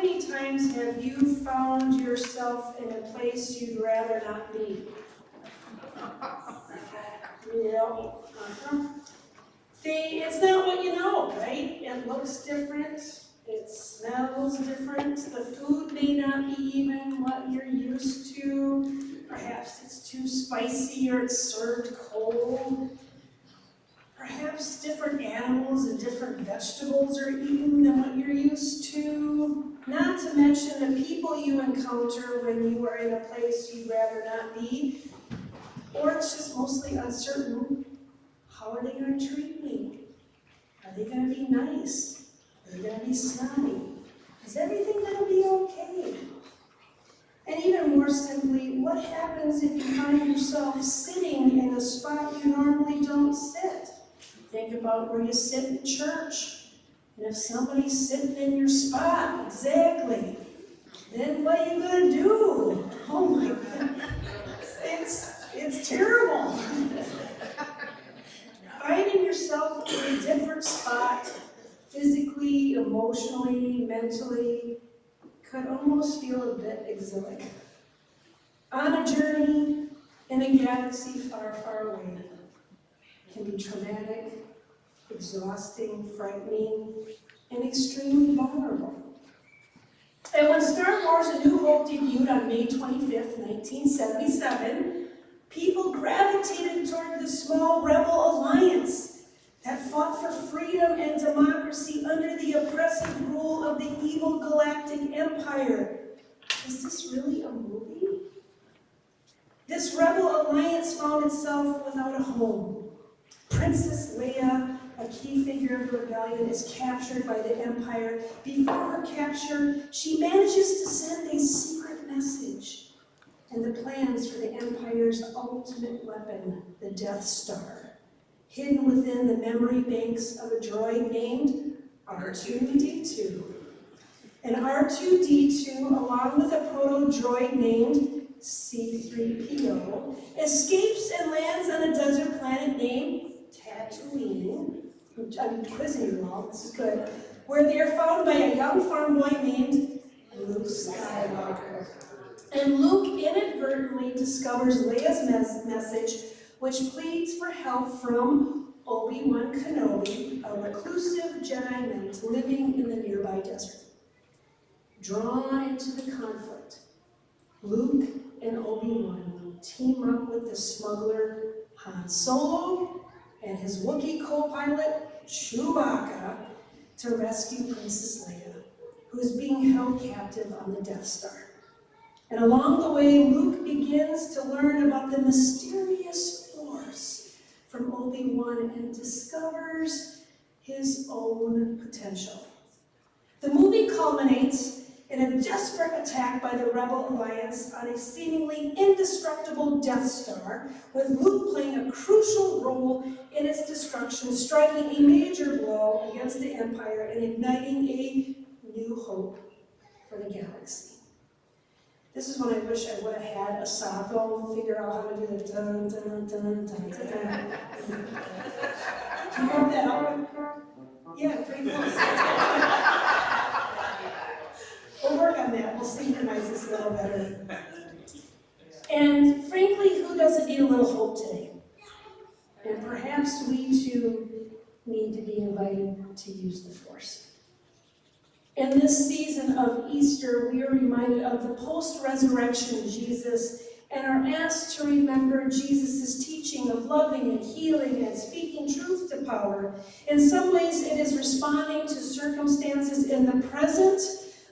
many times have you found yourself in a place you'd rather not be? It's not what you know, right? It looks different. It smells different. The food may not be even what you're used to. Perhaps it's too spicy or it's served cold. Perhaps different animals and different vegetables are eaten than what you're used to. Not to mention the people you encounter when you are in a place you'd rather not be. Or it's just mostly uncertain. How are they going to treat me? Are they going to be nice? Are they going to be snotty? Is everything going to be okay? And even more simply, what happens if you find yourself sitting in a spot you normally don't sit? Think about where you sit in church. And if somebody's sitting in your spot, exactly, then what are you going to do? Oh my goodness. It's terrible. Finding yourself in a different spot, physically, emotionally, mentally, could almost feel a bit exilic. On a journey in a galaxy far, far away, can be traumatic, exhausting, frightening, and extremely vulnerable. And when Star Wars: A New Hope debuted on May 25th, 1977, people gravitated toward the small rebel alliance that fought for freedom and democracy under the oppressive rule of the evil galactic empire. Is this really a movie? This rebel alliance found itself without a home. Princess Leia, a key figure of the rebellion, is captured by the Empire. Before her capture, she manages to send a secret message and the plans for the Empire's ultimate weapon, the Death Star, hidden within the memory banks of a droid named R2-D2. And R2-D2, along with a proto-droid named C-3PO, escapes and lands on a desert planet named Tatooine. I'm quizzing you all, this is good. Where they are found by a young farm boy named Luke Skywalker. And Luke inadvertently discovers Leia's message, which pleads for help from Obi-Wan Kenobi, a reclusive Jedi Knight living in the nearby desert. Drawn into the conflict, Luke and Obi-Wan team up with the smuggler Han Solo and his Wookiee co-pilot Chewbacca to rescue Princess Leia, who is being held captive on the Death Star. And along the way, Luke begins to learn about the mysterious Force from Obi-Wan and discovers his own potential. The movie culminates in a desperate attack by the Rebel Alliance on a seemingly indestructible Death Star, with Luke playing a crucial role in its destruction, striking a major blow against the Empire and igniting a new hope for the galaxy. This is when I wish I would have had a Sako figure out how to do the dun dun dun dun dun. Do you have that out? Yeah, pretty close. We'll work on that. We'll synchronize this a little better. And frankly, who doesn't need a little hope today? And perhaps we too need to be invited to use the Force. In this season of Easter, we are reminded of the post-resurrection Jesus and are asked to remember Jesus' teaching of loving and healing and speaking truth to power. In some ways, it is responding to circumstances in the present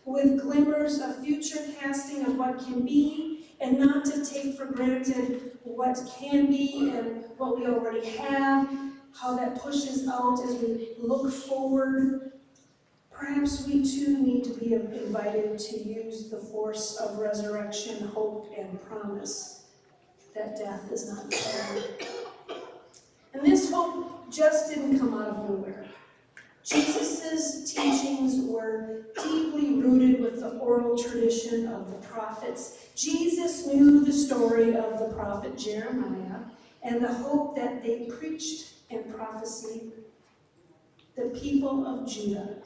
with glimmers of future casting of what can be, and not to take for granted what can be and what we already have, how that pushes out as we look forward. Perhaps we too need to be invited to use the force of resurrection, hope, and promise that death is not final. And this hope just didn't come out of nowhere. Jesus' teachings were deeply rooted with the oral tradition of the prophets. Jesus knew the story of the prophet Jeremiah and the hope that they preached and prophesied. The people of Judah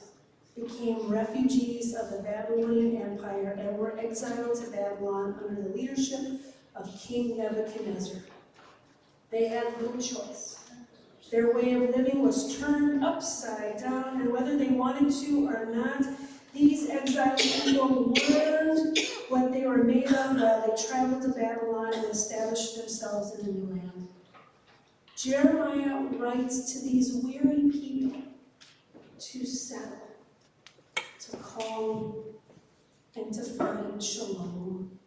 became refugees of the Babylonian Empire and were exiled to Babylon under the leadership of King Nebuchadnezzar. They had little choice. Their way of living was turned upside down, and whether they wanted to or not, these exiled people learned what they were made of while they traveled to Babylon and established themselves in the new land. Jeremiah writes to these weary people to settle, to calm, and to find shalom.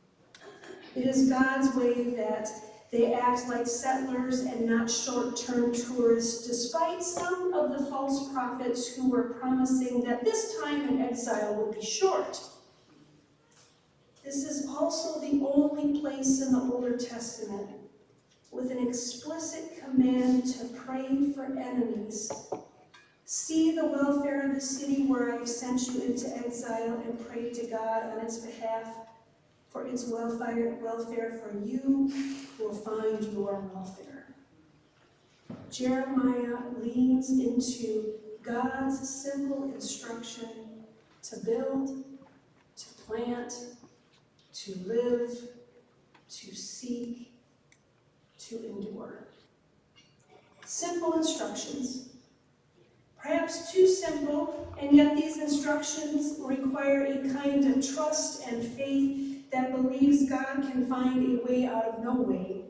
It is God's way that they act like settlers and not short-term tourists, despite some of the false prophets who were promising that this time in exile would be short. This is also the only place in the Old Testament with an explicit command to pray for enemies. See the welfare of the city where I have sent you into exile and pray to God on its behalf, for its welfare for you will find your welfare. Jeremiah leans into God's simple instruction to build, to plant, to live, to seek, to endure. Simple instructions. Perhaps too simple, and yet these instructions require a kind of trust and faith that believes God can find a way out of no way.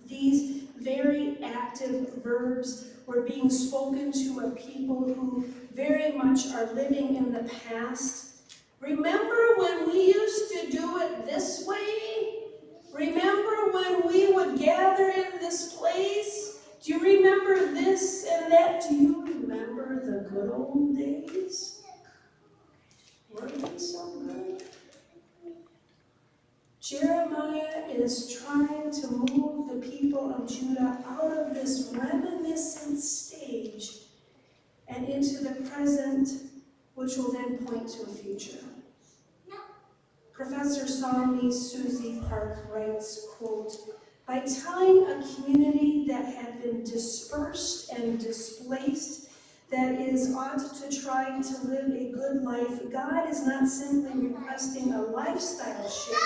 These very active verbs were being spoken to a people who very much are living in the past. Remember when we used to do it this way? Remember when we would gather in this place? Do you remember this and that? Do you remember the good old days? Weren't they so good? Jeremiah is trying to move the people of Judah out of this reminiscent stage and into the present, which will then point to a future. Professor Salome Susie Park writes, quote, by telling a community that had been dispersed and displaced that is ought to try to live a good life, God is not simply requesting a lifestyle shift,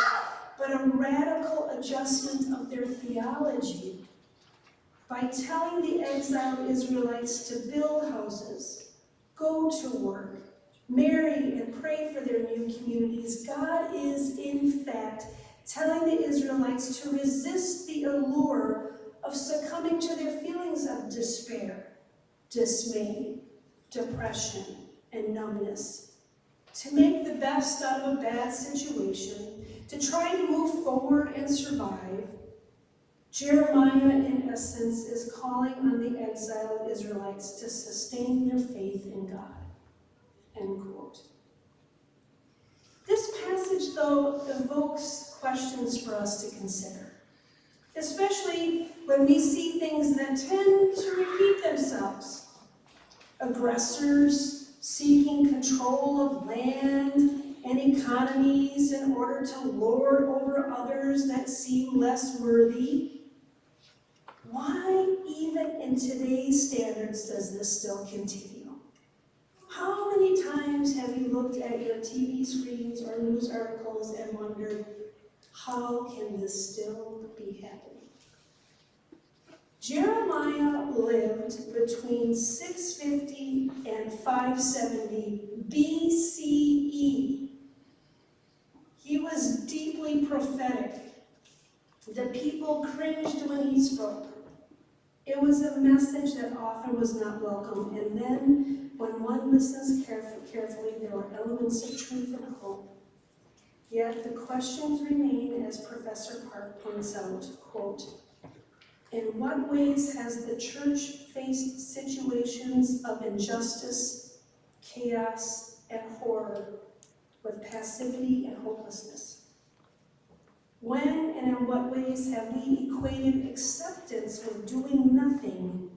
but a radical adjustment of their theology. By telling the exiled Israelites to build houses, go to work, marry and pray for their new communities, God is in fact telling the Israelites to resist the allure of succumbing to their feelings of despair, dismay, depression, and numbness, to make the best out of a bad situation, to try to move forward and survive. Jeremiah, in essence, is calling on the exiled Israelites to sustain their faith in God. End quote. This passage, though, evokes questions for us to consider, especially when we see things that tend to repeat themselves. Aggressors seeking control of land and economies in order to lord over others that seem less worthy. Why, even in today's standards, does this still continue? How many times have you looked at your TV screens or news articles and wondered, how can this still be happening? Jeremiah lived between 650 and 570 BCE. He was deeply prophetic. The people cringed when he spoke. It was a message that often was not welcome, and then when one listens carefully, there were elements of truth and hope. Yet the questions remain, as Professor Park points out, quote, in what ways has the church faced situations of injustice, chaos, and horror with passivity and hopelessness? When and in what ways have we equated acceptance with doing nothing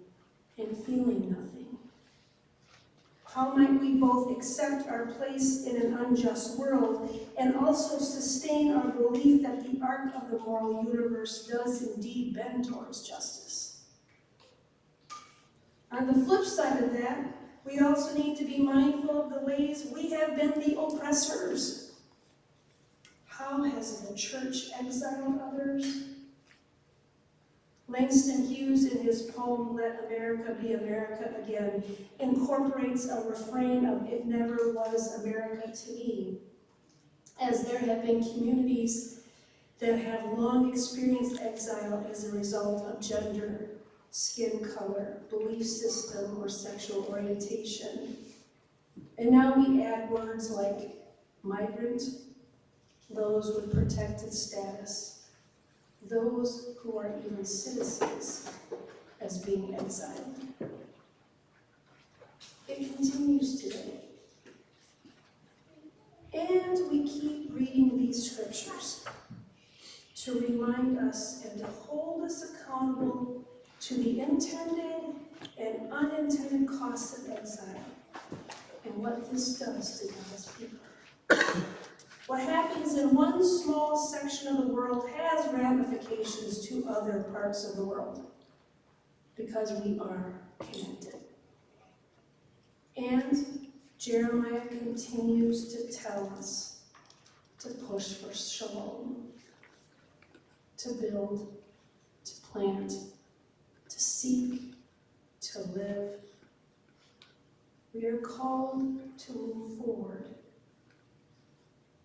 and feeling nothing? How might we both accept our place in an unjust world and also sustain our belief that the arc of the moral universe does indeed bend towards justice? On the flip side of that, We also need to be mindful of the ways we have been the oppressors. How has the church exiled others? Langston Hughes, in his poem, Let America Be America Again, incorporates a refrain of, "It never was America to me," as there have been communities that have long experienced exile as a result of gender, skin color, belief system, or sexual orientation. And now we add words like migrant, those with protected status, those who are even citizens, as being exiled. It continues today. And we keep reading these scriptures to remind us and to hold us accountable to the intended and unintended costs of exile and what this does to God's people. What happens in one small section of the world has ramifications to other parts of the world because we are connected. And Jeremiah continues to tell us to push for shalom, to build, to plant, to seek, to live. We are called to move forward.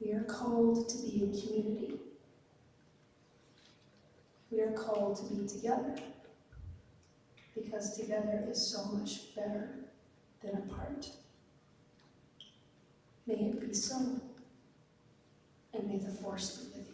We are called to be in community. We are called to be together, because together is so much better than apart. May it be so, and may the force be with you.